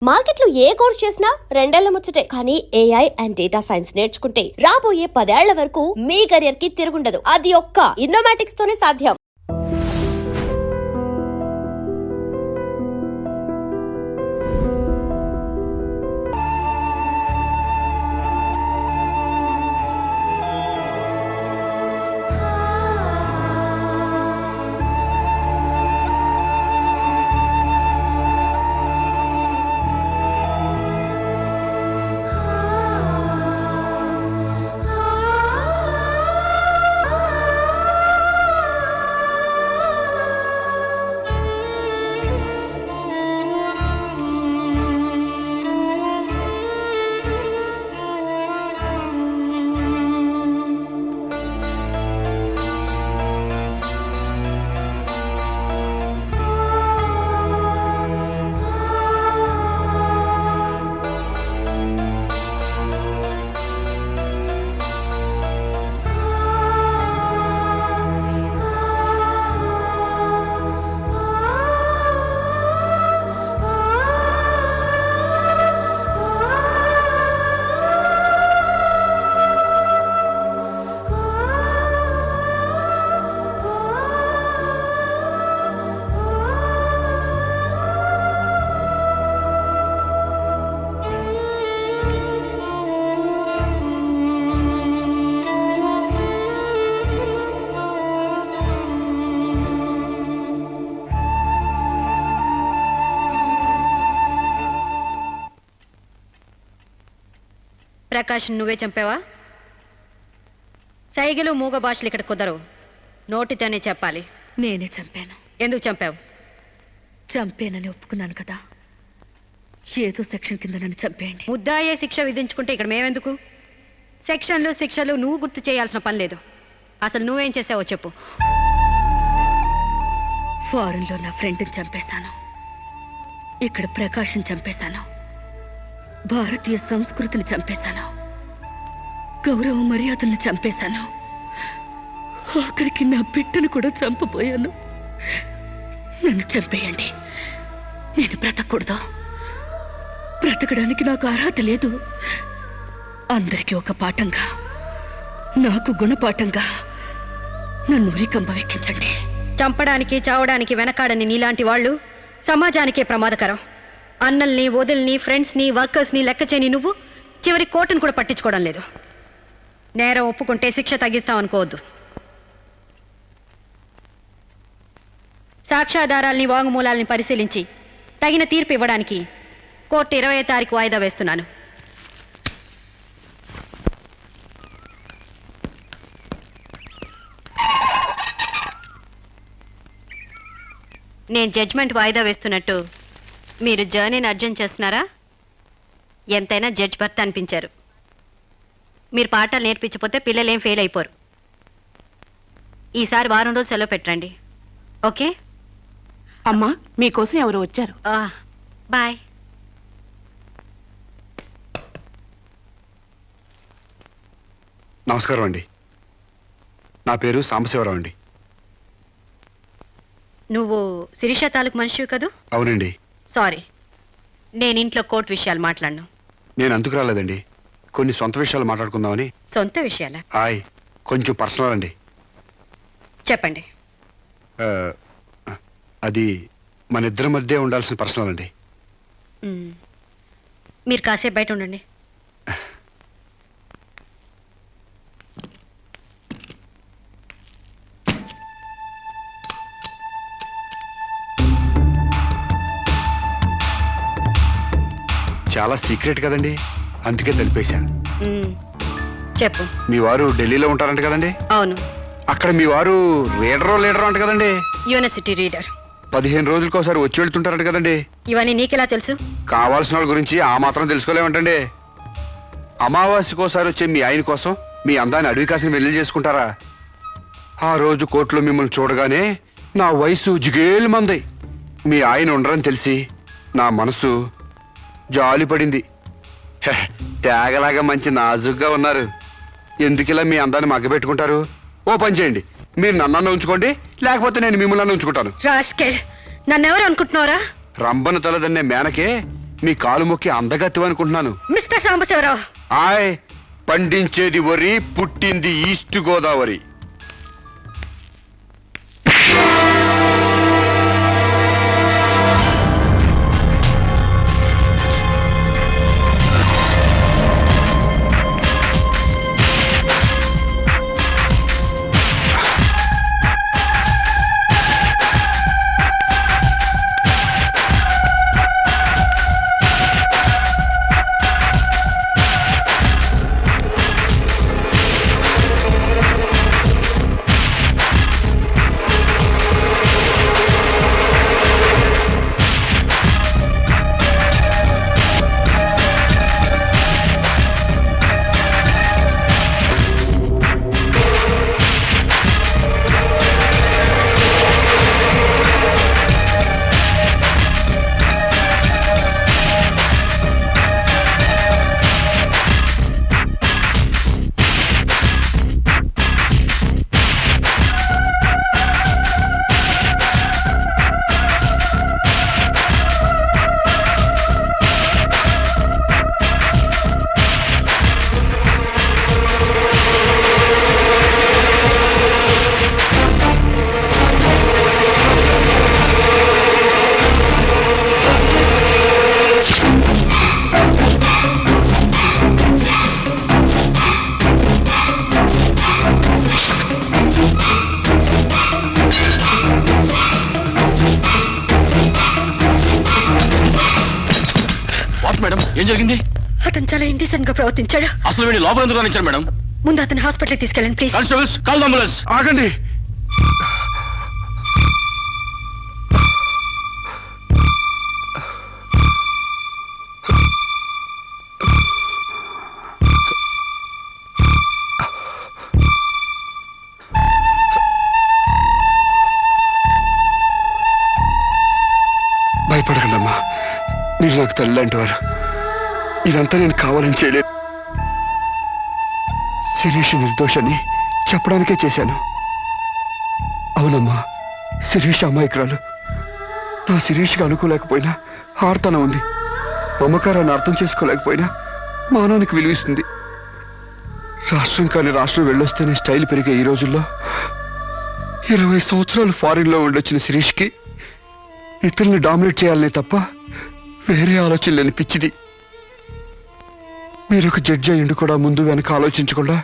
మార్కెట్లో ఏ కోర్స్ చేసినా రెండేళ్ల ముచ్చటే. కానీ ఏఐ అండ్ డేటా సైన్స్ నేర్చుకుంటే రాబోయే 10 ఏళ్ల వరకు మీ కెరియర్ కి తిరుగుండదు. అది ఒక్క ఇన్నోమాటిక్స్ తోనే సాధ్యం. ప్రకాష్ నువ్వే చంపావా? సైగలు మూగ భాషలు ఇక్కడ కుదరవు, నోటితోనే చెప్పాలి. నేనే చంపాను. ఎందుకు చంపావు? చంపేనని ఒప్పుకున్నాను కదా, ఏదో సెక్షన్ కింద నన్ను చంపేయండి. ముద్దాయే శిక్ష విధించుకుంటే ఇక్కడ మేమెందుకు? సెక్షన్లు శిక్షలు నువ్వు గుర్తు చేయాల్సిన పని లేదు. అసలు నువ్వేం చేసావో చెప్పు. ఫారెన్లో నా ఫ్రెండ్ని చంపేశాను, ఇక్కడ ప్రకాశం చంపేశాను, భారతీయ సంస్కృతిని చంపేశాను, గౌరవ మర్యాదలను చంపేశాను, ఆఖరికి నా బిడ్డను కూడా చంపబోయాను. నన్ను చంపేయండి, నేను బ్రతకూడదు. బ్రతకడానికి నాకు అర్హత లేదు. అందరికీ ఒక పాఠంగా, నాకు గుణపాఠంగా నన్ను ఉరికంబ ఎక్కించండి. చంపడానికి చావడానికి వెనకాడని నీలాంటి వాళ్ళు సమాజానికే ప్రమాదకరం. అన్నల్ని, వదిల్ని, ఫ్రెండ్స్ని, వర్కర్స్ని లెక్క చేయని నువ్వు చివరి కోర్టును కూడా పట్టించుకోవడం లేదు. నేరం ఒప్పుకుంటే శిక్ష తగ్గిస్తాం అనుకోవద్దు. సాక్ష్యాధారాల్ని, వాంగ్మూలాల్ని పరిశీలించి తగిన తీర్పు ఇవ్వడానికి కోర్టు 20వ తారీఖు వాయిదా వేస్తున్నాను. నేను జడ్జ్మెంట్ వాయిదా వేస్తున్నట్టు మీరు జర్నీని అర్జెంట్ చేస్తున్నారా? ఎంతైనా జడ్జ్ భర్త అనిపించారు. మీరు పాఠాలు నేర్పించకపోతే పిల్లలేం ఫెయిల్ అయిపోరు. ఈసారి వారం రోజు సెలవు పెట్టండి, ఓకే? అమ్మా, మీకోసం ఎవరు వచ్చారు. బాయ్. నమస్కారం అండి, నా పేరు సాంబశివరావు అండి. నువ్వు శిరీష తాలూకు మనిషివి కదూ? అవునండి. సారీ, నేను ఇంట్లో కోర్టు విషయాలు మాట్లాడను. నేను అందుకు రాలేదండి, కొన్ని సొంత విషయాలు మాట్లాడుకుందామని. సొంత విషయాలా? కొంచెం పర్సనల్ అండి. చెప్పండి. అది మన ఇద్దరి మధ్య ఉండాల్సిన పర్సనల్ అండి. మీరు కాసేపు బయట ఉండండి. చాలా సీక్రెట్ కదండి, అందుకే తెలిపేశా. చెప్పు. మీ వారు ఢిల్లీలో ఉంటారంట కదండి? అవును. అక్కడ మీ వారు లీడరు అంట కదండి? University reader. 15 రోజులకోసారి వచ్చి వెళ్తుంటారంట కదండి? ఇవన్నీ నీకెలా తెలుసు? కావాల్సిన వాళ్ళ గురించి ఆ మాత్రం తెలుసుకోలేమంటండి. అమావాస్యకోసారి వచ్చే మీ ఆయన కోసం మీ అందాన్ని అడవి కాసిన వెళ్ళి చేసుకుంటారా? ఆ రోజు కోర్టులో మిమ్మల్ని చూడగానే నా వయసు జిగేలు మంది. మీ ఆయన ఉండరని తెలిసి నా మనసు జాలి పడింది. తేగలాగా మంచి నాజుగ్గా ఉన్నారు. ఎందుకిలా మీ అందాన్ని మగ్గబెట్టుకుంటారు? ఓ పని చేయండి, మీరు నన్ను ఉంచుకోండి, లేకపోతే నేను మిమ్మల్ని ఉంచుకుంటాను. నన్నెవరు అనుకుంటున్నారా? రంభను తలదన్నే మేనకే మీ కాలు మొక్కి అందగత్తివనుకుంటున్నాను. మిస్టర్ సాంబశివరావు, ఆయ్, పండించేది వరి, పుట్టింది ఈస్ట్ గోదావరి. మేడం, ఏం జరిగింది? అతను చాలా ఇండిసెంట్ గా ప్రవర్తించాడు. అసలు వీడిని లోపల ఎందుకు రానిచ్చారు మేడం? ముందు అతను హాస్పిటల్కి తీసుకెళ్ళండి ప్లీజ్. Constables, call ambulance. ఆగండి. భయపడకండమ్మా, మీరు నాకు తల్లి లాంటి వారు. ఇదంతా నేను కావాలని చేయలేదు. శిరీష్ నిర్దోషని చెప్పడానికే చేశాను. అవునమ్మా, శిరీష్ అమాయకురాలు. నా శిరీష్కి అనుకోలేకపోయినా ఆర్తన ఉంది. మమకారాన్ని అర్థం చేసుకోలేకపోయినా మానానికి విలువిస్తుంది. రాష్ట్రం కాని రాష్ట్రం వెళ్ళొస్తేనే స్టైల్ పెరిగే ఈ రోజుల్లో 20 సంవత్సరాలు ఫారిన్లో ఉండొచ్చిన శిరీష్కి ఇతరుల్ని డామినేట్ చేయాలనే తప్ప వేరే ఆలోచన లేని పిచ్చిది. మీరు ఒక జడ్జి అయ్యిండు కూడా ముందు వెనక ఆలోచించకుండా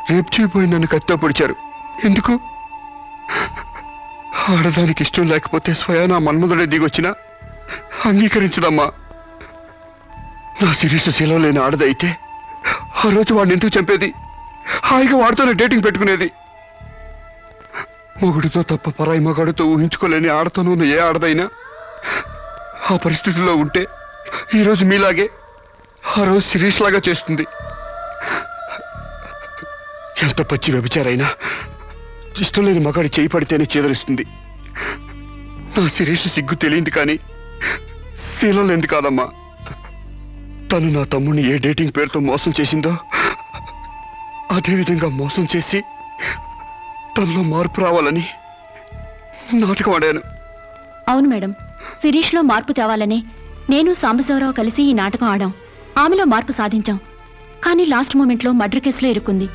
రేపు చేయబోయి నన్ను కత్తితో పొడిచారు. ఎందుకు? ఆడదానికి ఇష్టం లేకపోతే స్వయానా మన్మధుడే దిగొచ్చినా అంగీకరించదమ్మా. నా శిరీష శీలం లేని ఆడదైతే ఆ రోజు వాడిని ఎందుకు చంపేది? హాయిగా వాడితోనే డేటింగ్ పెట్టుకునేది. మొగుడితో తప్ప పరాయి మగాడితో ఊహించుకోలేని ఆడతోనూ ఏ ఆడదైనా ఆ పరిస్థితుల్లో ఉంటే ఈరోజు మీలాగే ఆ రోజు శిరీష్ లాగా చేస్తుంది. ఎంత పచ్చి వ్యభిచారైనా ఇష్టం లేని మగాడి చేయి పడితేనే చేదరిస్తుంది. నా శిరీష్ సిగ్గు తెలియంది కానీ శీలం లేనిది కాదమ్మా. తను నా తమ్ముడిని ఏ డేటింగ్ పేరుతో మోసం చేసిందో అదేవిధంగా మోసం చేసి తనలో మార్పు రావాలని నాటకం ఆడాను. అవును మేడం, శిరీష్లో మార్పు తేవాలని నేను సాంబశివరావు కలిసి ఈ నాటకం ఆడాం. ఆమెలో మార్పు సాధించాం. కానీ లాస్ట్ మూమెంట్లో మర్డర్ కేసులో ఇరుక్కుంది.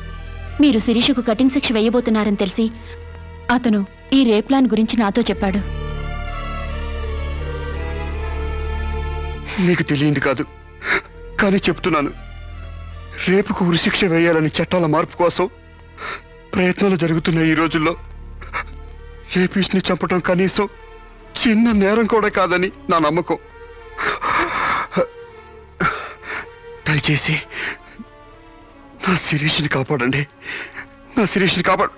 మీరు శిరీషకు కఠిన శిక్ష వేయబోతున్నారని తెలిసి అతను ఈ రేప్ ప్లాన్ గురించి నాతో చెప్పాడు. మీకు తెలియంది కాదు, కానీ చెప్తున్నాను. రేపుకు ఉరిశిక్ష వేయాలని చట్టాల మార్పు కోసం ప్రయత్నాలు జరుగుతున్న ఈ రోజుల్లో రేపిస్ట్ని చంపటం కనీసం చిన్న నేరం కూడా కాదని నా నమ్మకం. దయచేసి నా శిరీష్ని కాపాడండి. నా శిరీష్ని కాపాడు.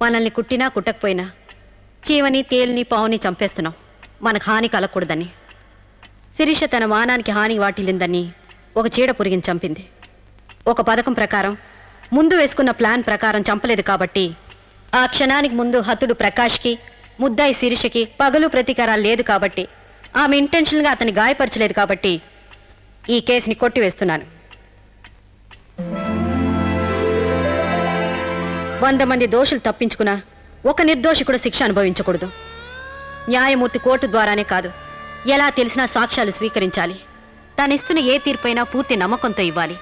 మనల్ని కుట్టినా కుట్టకపోయినా చీవని తేలిని పావుని చంపేస్తున్నాం మనకు హాని కలగకూడదని. శిరీష తన మానానికి హాని వాటిల్లిందని ఒక చీడ పురిగిని చంపింది. ఒక పథకం ప్రకారం ముందు వేసుకున్న ప్లాన్ ప్రకారం చంపలేదు కాబట్టి ఆ క్షణానికి ముందు హతుడు ప్రకాష్కి ముద్దాయి శిరీషకి పగలు ప్రతీకారాలు లేదు కాబట్టి ఆమె ఇంటెన్షన్గా అతన్ని గాయపరచలేదు కాబట్టి ఈ కేసుని కొట్టివేస్తున్నాను. 100 మంది దోషులు తప్పించుకున్నా ఒక నిర్దోషి కూడా శిక్ష అనుభవించకూడదు. న్యాయమూర్తి కోర్టు ద్వారానే కాదు, ఎలా తెలిసినా సాక్ష్యాలు స్వీకరించాలి. తానిస్తున్న ఏ తీర్పైనా పూర్తి నమ్మకంతో ఇవ్వాలి.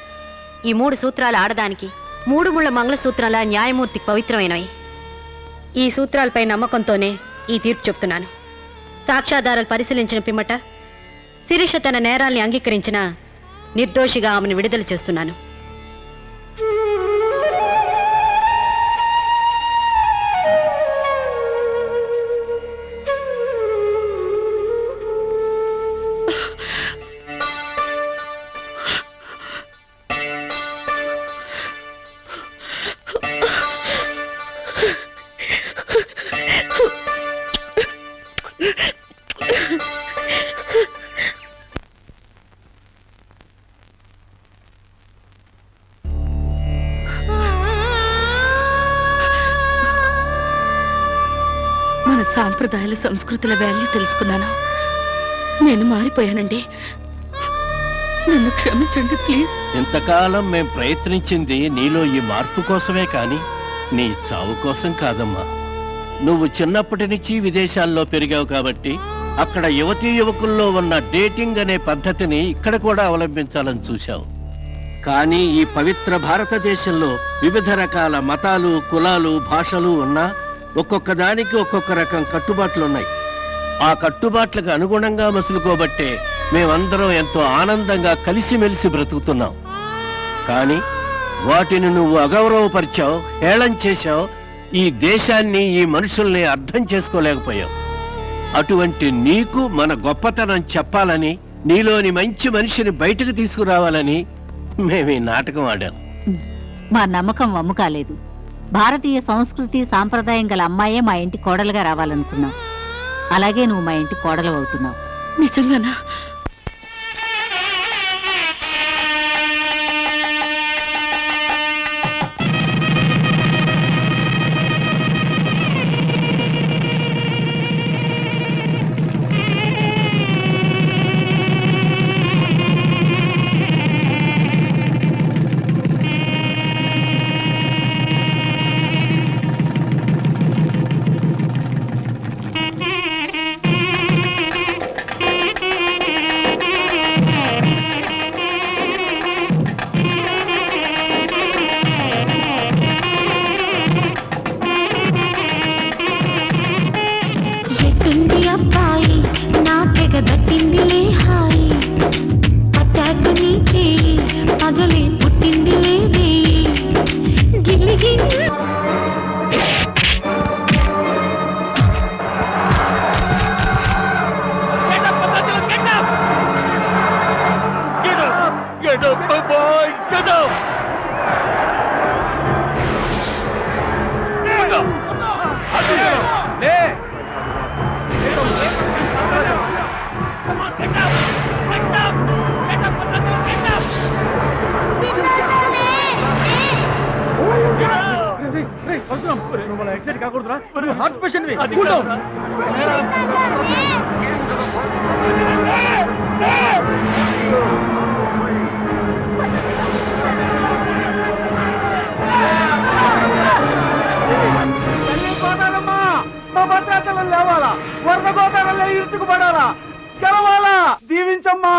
ఈ 3 సూత్రాలు ఆడదానికి 3 ముళ్ళ మంగళసూత్రాల న్యాయమూర్తికి పవిత్రమైనవి. ఈ సూత్రాలపై నమ్మకంతోనే ఈ తీర్పు చెప్తున్నాను. సాక్ష్యాధారాలు పరిశీలించిన పిమ్మట శిరీష తన నేరాల్ని అంగీకరించిన నిర్దోషిగా ఆమెను విడుదల చేస్తున్నాను. మన సాంప్రదాయాల సంస్కృతుల వాల్యూ తెలుసుకున్నాను. నేను మారిపోయానండి. నన్ను క్షమించండి ప్లీజ్. ఇంతకాలం మేం ప్రయత్నించింది నీలో ఈ మార్పు కోసమే కాని నీ చావు కోసం కాదమ్మా. నువ్వు చిన్నప్పటి నుంచి విదేశాల్లో పెరిగావు కాబట్టి అక్కడ యువతీ యువకుల్లో ఉన్న డేటింగ్ అనే పద్ధతిని ఇక్కడ కూడా అవలంబించాలని చూశావు. కానీ ఈ పవిత్ర భారతదేశంలో వివిధ రకాల మతాలు, కులాలు, భాషలు ఉన్నా ఒక్కొక్క దానికి ఒక్కొక్క రకం కట్టుబాట్లున్నాయి. ఆ కట్టుబాట్లకు అనుగుణంగా మసులుకోబట్టే మేమందరం ఎంతో ఆనందంగా కలిసిమెలిసి బ్రతుకుతున్నాం. కానీ వాటిని నువ్వు అగౌరవపరిచావు, హేళన చేశావు. ఈ దేశాన్ని, ఈ మనుషుల్ని అర్థం చేసుకోలేకపోయావు. అటువంటి నీకు మన గొప్పతనం చెప్పాలని, నీలోని మంచి మనిషిని బయటకు తీసుకురావాలని మేము ఈ నాటకం ఆడాం. మా నమ్మకం వమ్ము కాలేదు. భారతీయ సంస్కృతి సాంప్రదాయం గల అమ్మాయే మా ఇంటి కోడలుగా రావాలనుకున్నావు. అలాగే నువ్వు మా ఇంటి కోడలు అవుతున్నావు. నిజంగానా? అబ్బాయి నా తెగ దట్టిందిలే హాయి, అట్టాక నీ చేయి పగలే పుట్టిందిలే రేయి, గిల్లి గిల్లి లేవాలా, వరద గోదావరిలో ఇరుచుకుపడాలా, గెలవాలా, దీవించమ్మా.